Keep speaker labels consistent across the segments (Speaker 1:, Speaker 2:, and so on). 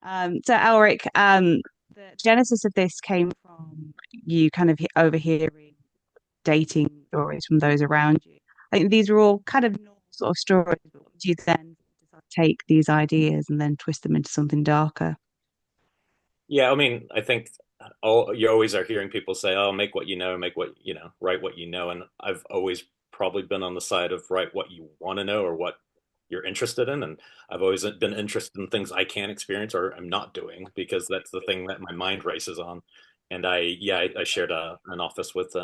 Speaker 1: So Elric, the genesis of this came from you kind of overhearing dating stories from those around you. I think these are all kind of normal sort of stories, but would you then sort of take these ideas and then twist them into something darker?
Speaker 2: Yeah, I mean, I think you always are hearing people say, "Oh, make what you know, make what you know, write what you know." And I've always probably been on the side of write what you want to know or what you're interested in. And I've always been interested in things I can't experience or I'm not doing because that's the thing that my mind races on. And I shared an office with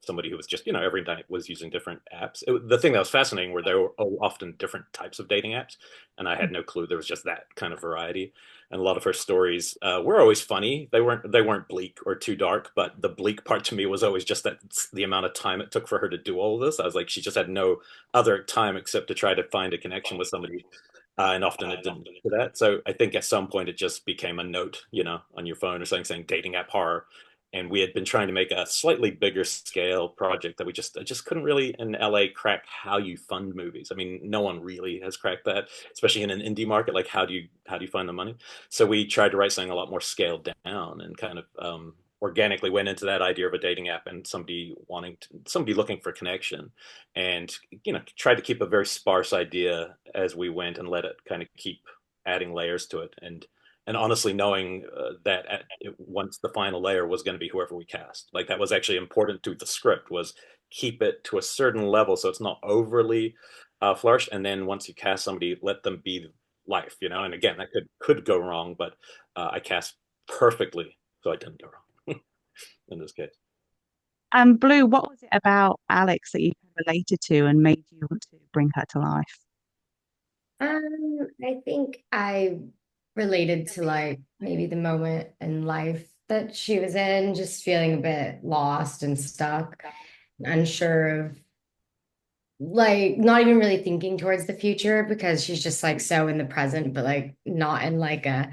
Speaker 2: somebody who was just, every night was using different apps. The thing that was fascinating were there were often different types of dating apps, and I had no clue there was just that kind of variety. And a lot of her stories were always funny. They weren't bleak or too dark, but the bleak part to me was always just that the amount of time it took for her to do all of this. I was like, she just had no other time except to try to find a connection with somebody, and often it didn't do that. So I think at some point it just became a note, on your phone or something saying dating app horror. And we had been trying to make a slightly bigger scale project that we just couldn't really in LA crack how you fund movies. I mean, no one really has cracked that, especially in an indie market. Like, how do you find the money? So we tried to write something a lot more scaled down and kind of organically went into that idea of a dating app and somebody looking for connection, and tried to keep a very sparse idea as we went and let it kind of keep adding layers to it. And honestly knowing that once the final layer was going to be whoever we cast, like that was actually important to the script, was keep it to a certain level so it's not overly flourished, and then once you cast somebody, let them be life, and again, that could go wrong, but I cast perfectly so I didn't go wrong in this case.
Speaker 1: And Blue, what was it about Alex that you related to and made you want to bring her to life?
Speaker 3: I think I related to like maybe the moment in life that she was in, just feeling a bit lost and stuck, unsure of like not even really thinking towards the future because she's just like so in the present, but like not in like a,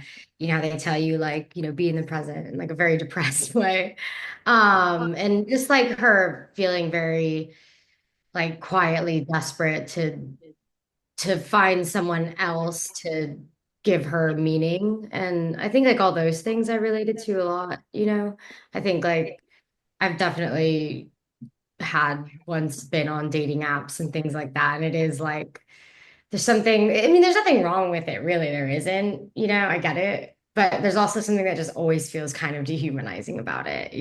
Speaker 3: how they tell you like, be in the present in like a very depressed way. And just like her feeling very like quietly desperate to find someone else to give her meaning. And I think like all those things I related to a lot. I think like I've definitely had once been on dating apps and things like that. And it is like there's something, I mean, there's nothing wrong with it, really. There isn't, I get it. But there's also something that just always feels kind of dehumanizing about it.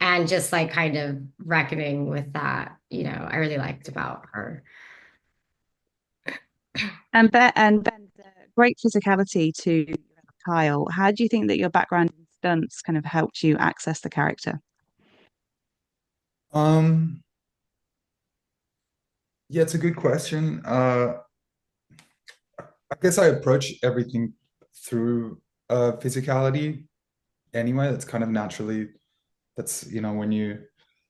Speaker 3: And just like kind of reckoning with that, I really liked about her.
Speaker 1: And Ben, the great physicality to Kyle. How do you think that your background in stunts kind of helped you access the character?
Speaker 4: Um, yeah, it's a good question. I guess I approach everything through physicality anyway. That's kind of naturally, when you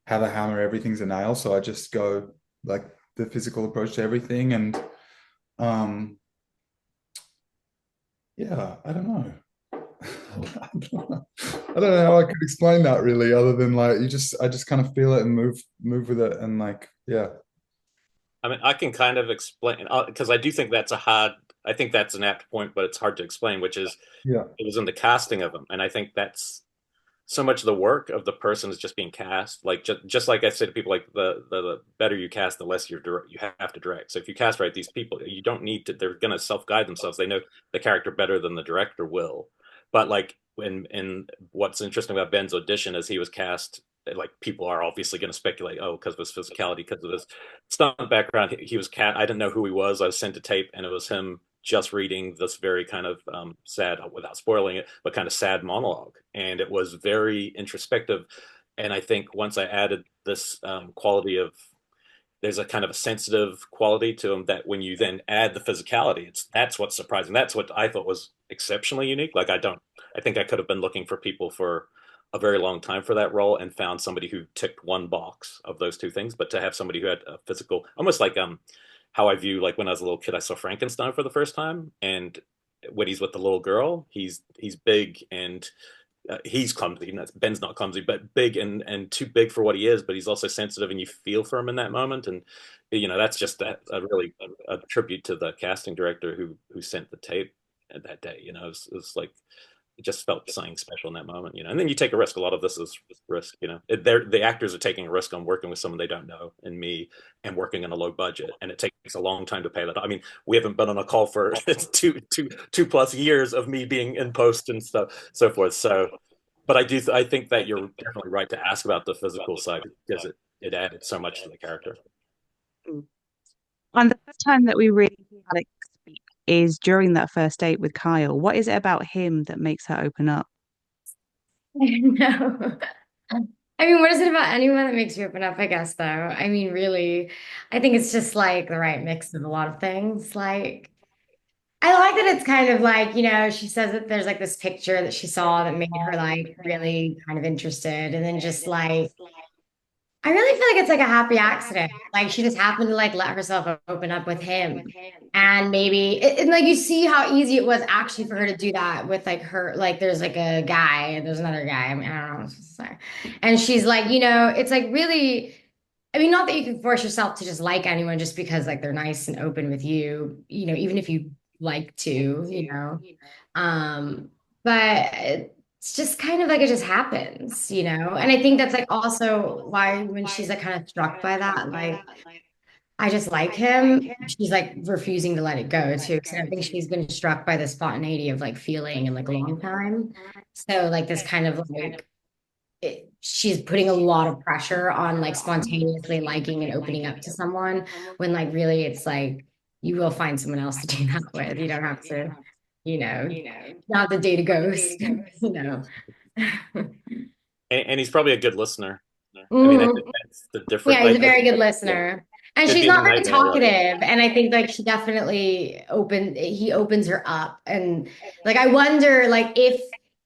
Speaker 4: have a hammer, everything's a nail. So I just go like the physical approach to everything. And um, yeah, I don't know. I don't know how I could explain that really, other than like I just kind of feel it and move with it, and like yeah,
Speaker 2: I mean, I can kind of explain because I do think that's a hard. I think that's an apt point, but it's hard to explain, which is
Speaker 4: yeah,
Speaker 2: it was in the casting of him, and I think that's so much of the work of the person is just being cast. Like just like I said to people, like the better you cast, the less you have to direct. So if you cast right, these people you don't need to. They're going to self guide themselves. They know the character better than the director will. But like what's interesting about Ben's audition is he was cast. Like people are obviously going to speculate, oh, because of his physicality, because of his stunt background, he was cat. I didn't know who he was. I was sent a tape, and it was him just reading this very kind of sad, without spoiling it, but kind of sad monologue. And it was very introspective. And I think once I added this quality of, there's a kind of a sensitive quality to him that when you then add the physicality, that's what's surprising. That's what I thought was exceptionally unique. Like I think I could have been looking for people for a very long time for that role and found somebody who ticked one box of those two things. But to have somebody who had a physical, almost like how I view, like when I was a little kid, I saw Frankenstein for the first time, and when he's with the little girl, he's big and he's clumsy. Ben's not clumsy, but big and too big for what he is. But he's also sensitive, and you feel for him in that moment. And that's just a really a tribute to the casting director who sent the tape. that day. It was like it just felt something special in that moment. And then you take a risk. A lot of this is risk. The actors are taking a risk on working with someone they don't know, and me, and working on a low budget, and it takes a long time to pay that. I mean, we haven't been on a call for two plus years of me being in post and stuff, so forth. So, but I think that you're definitely right to ask about the physical side, because it added so much to the character.
Speaker 1: And the first time that we really hear Alex speak is during that first date with Kyle. What is it about him that makes her open up?
Speaker 3: No. I mean, what is it about anyone that makes you open up, I guess, though? I mean, really, I think it's just like the right mix of a lot of things. Like, I like that it's kind of like, she says that there's like this picture that she saw that made her like really kind of interested. And then just like, I really feel like it's like a happy accident. Like she just happened to like let herself open up with him. And maybe, and like you see how easy it was actually for her to do that with like her, like there's like a guy and there's another guy. I mean, I don't know what I'm supposed to say. And she's like, it's like really, I mean, not that you can force yourself to just like anyone just because like they're nice and open with you, even if you like to, but it's just kind of like it just happens, and I think that's like also why when she's like kind of struck by that, like I just like him, she's like refusing to let it go too, because I think she's been struck by the spontaneity of like feeling in like a long time. So like this kind of like she's putting a lot of pressure on like spontaneously liking and opening up to someone when like really it's like you will find someone else to do that with. You don't have to, not the date a ghost,
Speaker 2: And he's probably a good listener. I mean, I
Speaker 3: Mhm.
Speaker 2: think that's the difference.
Speaker 3: Yeah, he's
Speaker 2: Like,
Speaker 3: a very good listener. And
Speaker 2: could
Speaker 3: she's
Speaker 2: be the
Speaker 3: not very
Speaker 2: nightmare, right?
Speaker 3: talkative. And I think like he opens her up. And like I wonder like if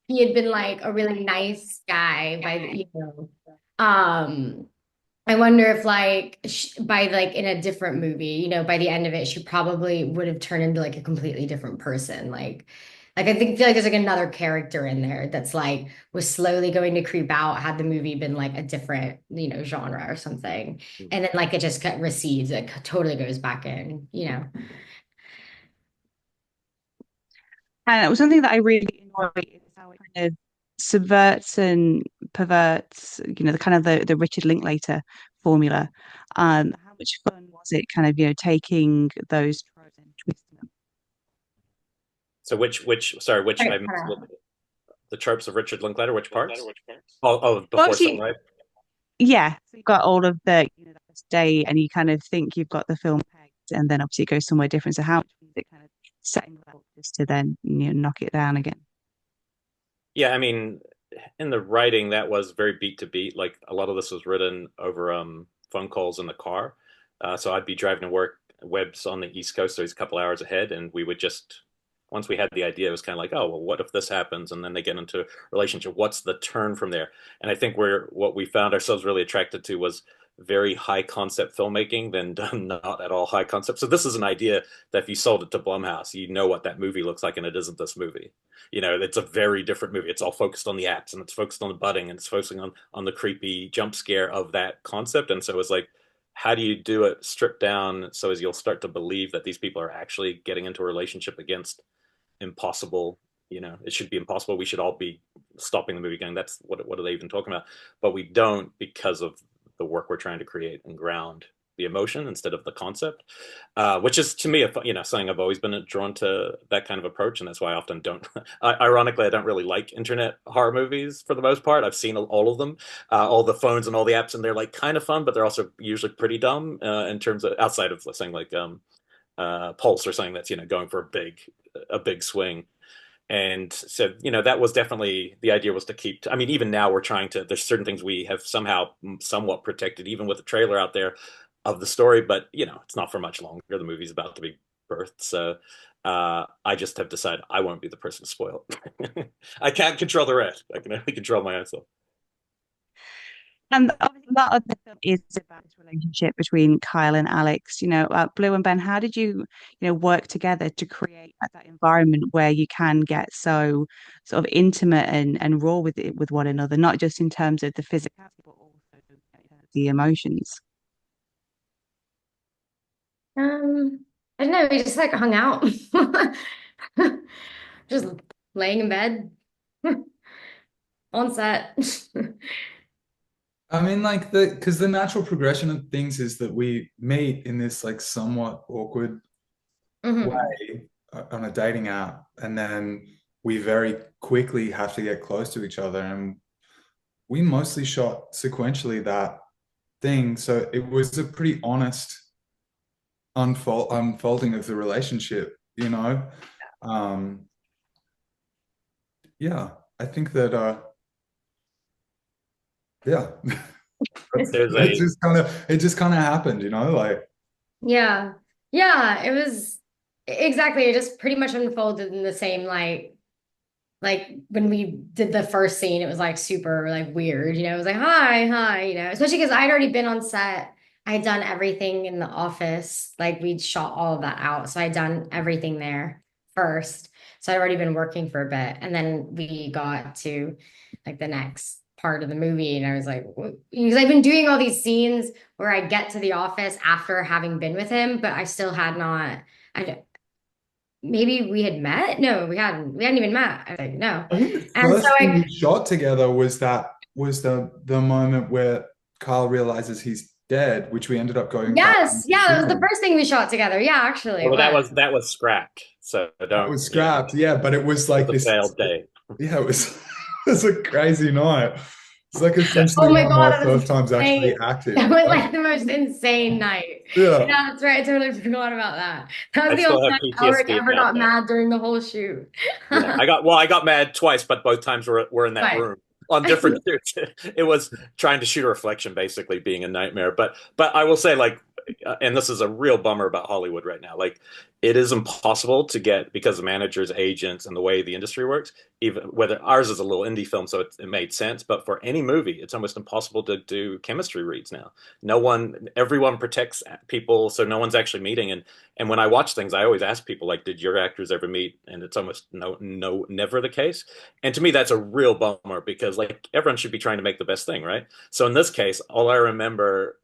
Speaker 3: he had been like a really nice guy um I wonder if like by like in a different movie, by the end of it, she probably would have turned into like a completely different person. Like I feel like there's like another character in there that's like was slowly going to creep out had the movie been like a different, genre or something. And then like it just recedes, it totally goes back in.
Speaker 1: And it was something that I really enjoy is how it kind of subverts and perverts, the kind of the Richard Linklater formula. How much fun was it kind of, taking those tropes and twisting them?
Speaker 2: So sorry, which
Speaker 3: Right,
Speaker 2: I missed the tropes of Richard Linklater, which parts?
Speaker 1: Well,
Speaker 2: Before
Speaker 1: actually,
Speaker 2: Sunrise.
Speaker 1: yeah, so you've got all of the, the first day, and you kind of think you've got the film pegged, and then obviously it goes somewhere different. So how much was it kind of setting level just to then, knock it down again?
Speaker 2: Yeah, I mean, in the writing, that was very beat to beat. Like a lot of this was written over phone calls in the car. So I'd be driving to work. Webb's on the East Coast, so he's a couple hours ahead, and we would just once we had the idea, it was kind of like, oh, well, what if this happens? And then they get into a relationship. What's the turn from there? And I think what we found ourselves really attracted to was very high concept filmmaking, then done not at all high concept. So this is an idea that if you sold it to Blumhouse, you know what that movie looks like, and it isn't this movie. It's a very different movie. It's all focused on the apps, and it's focused on the budding, and it's focusing on the creepy jump scare of that concept. And so it's like, how do you do it stripped down so as you'll start to believe that these people are actually getting into a relationship against impossible, it should be impossible. We should all be stopping the movie going, that's what are they even talking about? But we don't, because of the work we're trying to create and ground the emotion instead of the concept, which is to me, something I've always been drawn to, that kind of approach. And that's why I often don't, ironically, I don't really like internet horror movies for the most part. I've seen all of them, all the phones and all the apps, and they're like kind of fun, but they're also usually pretty dumb in terms of outside of saying like Pulse or something that's, going for a big swing. And so, that was definitely the idea, was to keep, I mean, even now we're trying to, there's certain things we have somehow somewhat protected, even with the trailer out there of the story, but it's not for much longer. The movie's about to be birthed. So I just have decided I won't be the person to spoil it. I can't control the rest. I can only control my own self.
Speaker 1: And obviously, a lot of the film is about this relationship between Kyle and Alex. Blu and Ben, how did you, work together to create that environment where you can get so sort of intimate and raw with one another, not just in terms of the physicality, but also the emotions?
Speaker 3: I don't know, we just like hung out. Just laying in bed on set.
Speaker 4: I mean, like because the natural progression of things is that we meet in this like somewhat awkward
Speaker 3: Mhm.
Speaker 4: way on a dating app, and then we very quickly have to get close to each other, and we mostly shot sequentially that thing, so it was a pretty honest unfolding of the relationship, you know. Um, yeah, I think that yeah,
Speaker 2: There's
Speaker 4: it
Speaker 2: a
Speaker 4: just kind of happened, you know, like
Speaker 3: Yeah. Yeah, it was exactly. It just pretty much unfolded in the same like when we did the first scene, it was like super like weird, you know. It was like hi, hi, you know, especially because I'd already been on set. I had done everything in the office, like we'd shot all of that out. So I'd done everything there first. So I'd already been working for a bit. And then we got to like the next part of the movie, and I was like, because I've been doing all these scenes where I get to the office after having been with him, but I still had not. I maybe we had met. No, we hadn't. We hadn't even met. I was like, no.
Speaker 4: I think the
Speaker 3: And so
Speaker 4: first thing
Speaker 3: I
Speaker 4: we shot together was the moment where Carl realizes he's dead, which we ended up going back and
Speaker 3: yes, yeah, that was the
Speaker 4: shooting.
Speaker 3: first thing we shot together. Yeah, actually, it
Speaker 2: well,
Speaker 3: was.
Speaker 2: that was scrapped. So
Speaker 4: That
Speaker 2: don't,
Speaker 4: was
Speaker 2: you know,
Speaker 4: scrapped, yeah, but it was
Speaker 2: it
Speaker 4: like
Speaker 2: was a
Speaker 4: this.
Speaker 2: failed day.
Speaker 4: Yeah, it was it was a crazy night. It's like
Speaker 2: Yeah.
Speaker 4: essentially
Speaker 3: Oh my
Speaker 4: one of
Speaker 3: God,
Speaker 4: my
Speaker 3: that was
Speaker 4: first times actually
Speaker 3: insane.
Speaker 4: acting,
Speaker 3: That
Speaker 4: you
Speaker 3: was
Speaker 4: know?
Speaker 3: like the most insane night.
Speaker 4: Yeah.
Speaker 3: Yeah, that's right. I totally forgot about that. That was
Speaker 2: I
Speaker 3: the only
Speaker 2: still have
Speaker 3: time Elric
Speaker 2: PTSD
Speaker 3: ever
Speaker 2: about
Speaker 3: got
Speaker 2: that.
Speaker 3: mad during the whole shoot.
Speaker 2: Yeah, I got mad twice, but both times were in that
Speaker 3: Right.
Speaker 2: room on different shoots. It was trying to shoot a reflection, basically being a nightmare. But I will say, like, and this is a real bummer about Hollywood right now. Like, it is impossible to get because of managers, agents, and the way the industry works. Even whether ours is a little indie film, so it made sense. But for any movie, it's almost impossible to do chemistry reads now. No one, everyone protects people, so no one's actually meeting. And when I watch things, I always ask people like, "Did your actors ever meet?" And it's almost never the case. And to me, that's a real bummer because like everyone should be trying to make the best thing, right? So in this case, all I remember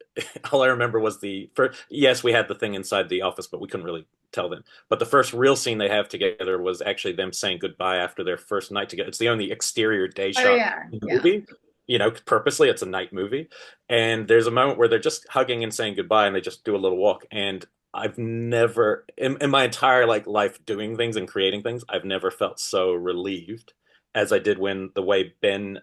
Speaker 2: was the first. Yes, we had the thing inside the office, but we couldn't really tell them. But the first real scene they have together was actually them saying goodbye after their first night together. It's the only exterior day
Speaker 3: Oh
Speaker 2: shot
Speaker 3: yeah,
Speaker 2: in the
Speaker 3: yeah.
Speaker 2: movie. You know, purposely, it's a night movie. And there's a moment where they're just hugging and saying goodbye, and they just do a little walk. And I've never in my entire like life doing things and creating things, I've never felt so relieved as I did when the way Ben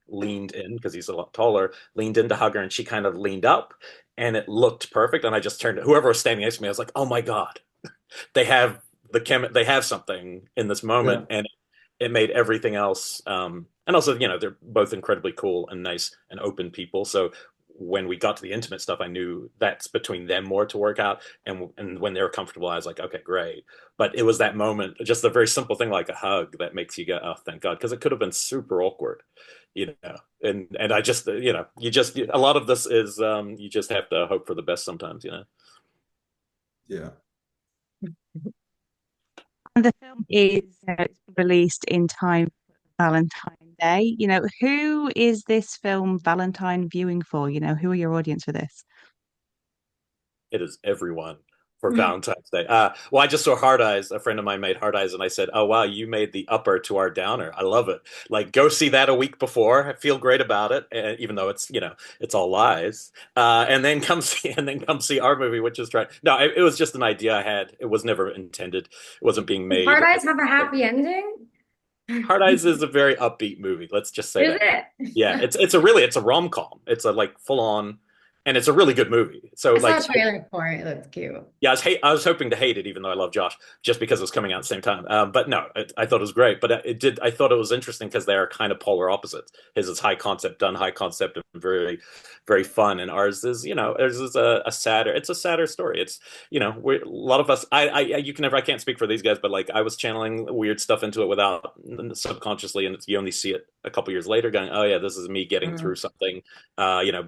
Speaker 2: leaned in because he's a lot taller, leaned in to hug her, and she kind of leaned up, and it looked perfect. And I just turned to whoever was standing next to me. I was like, "Oh my God, they have they have something in this
Speaker 4: Yeah.
Speaker 2: moment," and it made everything else. And also, you know, they're both incredibly cool and nice and open people. So when we got to the intimate stuff, I knew that's between them more to work out. And when they were comfortable, I was like, okay, great. But it was that moment, just a very simple thing like a hug that makes you go, oh, thank God, because it could have been super awkward, you know. And I just, you know, a lot of this is you just have to hope for the best sometimes, you know.
Speaker 4: Yeah.
Speaker 1: And the film is released in time for Valentine Day. Who is this film Valentine viewing for? Who are your audience for this?
Speaker 2: It is everyone for Valentine's Day. Well, I just saw Hard Eyes. A friend of mine made Hard Eyes, and I said, "Oh wow, you made the upper to our downer. I love it. Like, go see that a week before. I feel great about it, even though it's it's all lies. And then come see our movie, which is trying. No, it was just an idea I had. It was never intended. It wasn't being
Speaker 3: Does Hard
Speaker 2: made.
Speaker 3: Eyes have a happy ending?
Speaker 2: Hard Eyes is a very upbeat movie. Let's just say
Speaker 3: Is
Speaker 2: that.
Speaker 3: it?
Speaker 2: Yeah, it's a rom-com. It's a like full on, and it's a really good movie. So
Speaker 3: I saw
Speaker 2: like
Speaker 3: a trailer for it. It looks cute.
Speaker 2: yeah, I was hoping to hate it, even though I love Josh, just because it was coming out at the same time. But no, I thought it was great. But it did. I thought it was interesting because they are kind of polar opposites. His is high concept, done high concept, and very, very fun. And ours is, ours is a sadder. It's a sadder story. It's, a lot of us. You can never. I can't speak for these guys, but like I was channeling weird stuff into it without subconsciously, and you only see it a couple years later, going, oh yeah, this is me getting through something.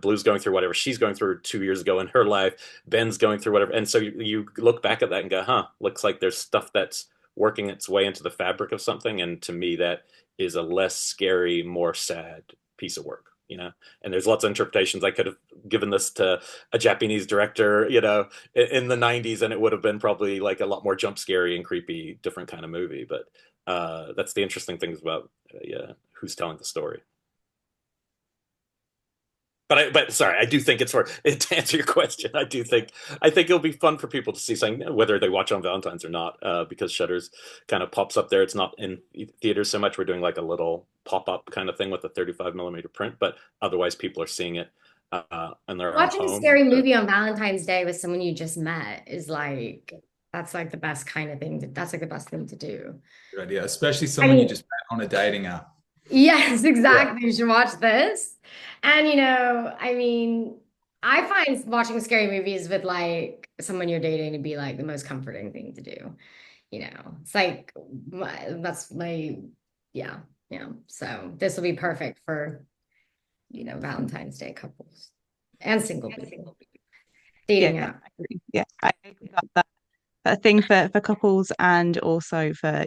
Speaker 2: Blue's going through whatever she's going through 2 years ago in her life. Ben's going through whatever. And so you look back at that and go, huh, looks like there's stuff that's working its way into the fabric of something. And to me, that is a less scary, more sad piece of work. and there's lots of interpretations. I could have given this to a Japanese director, in the 90s, and it would have been probably like a lot more jump scary and creepy, different kind of movie. But that's the interesting things about who's telling the story. But sorry, I do think it's to answer your question. I think it'll be fun for people to see something, whether they watch on Valentine's or not, because Shudder's kind of pops up there. It's not in theaters so much. We're doing like a little pop-up kind of thing with a 35mm print, but otherwise people are seeing it and they're
Speaker 3: watching a scary movie on Valentine's Day with someone you just met is like, that's like the best kind of thing. That's like the best thing to do.
Speaker 4: Good idea, especially someone you just met on a dating app.
Speaker 3: Yes, exactly. You should watch this. And I find watching scary movies with like someone you're dating to be like the most comforting thing to do. It's like that's my yeah. So this will be perfect for Valentine's Day couples and single people dating app.
Speaker 1: Yeah, I agree about that. A thing for couples, and also for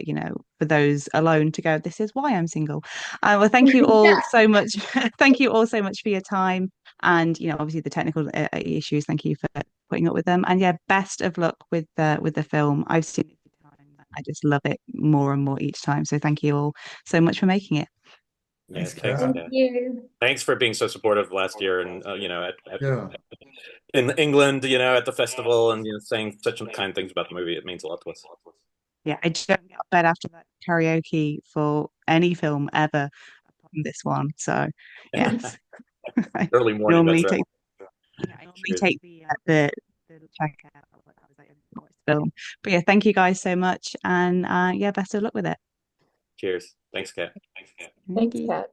Speaker 1: for those alone to go, this is why I'm single. Well, thank you all so much. Thank you all so much for your time, and obviously the technical issues. Thank you for putting up with them, and best of luck with the film. I've seen it a time, and I just love it more and more each time. So thank you all so much for making it.
Speaker 2: Thanks.
Speaker 3: Thank you.
Speaker 2: Thanks for being so supportive last year, and in England, at the festival, and saying such kind things about the movie. It means a lot to us.
Speaker 1: Yeah, I just don't get out of bed after that karaoke for any film ever, apart from this one. So yes,
Speaker 2: Early morning.
Speaker 1: I
Speaker 2: right.
Speaker 1: normally take the check out film. But thank you guys so much, and best of luck with it.
Speaker 2: Cheers. Thanks, Kat.
Speaker 3: Thanks, Kat.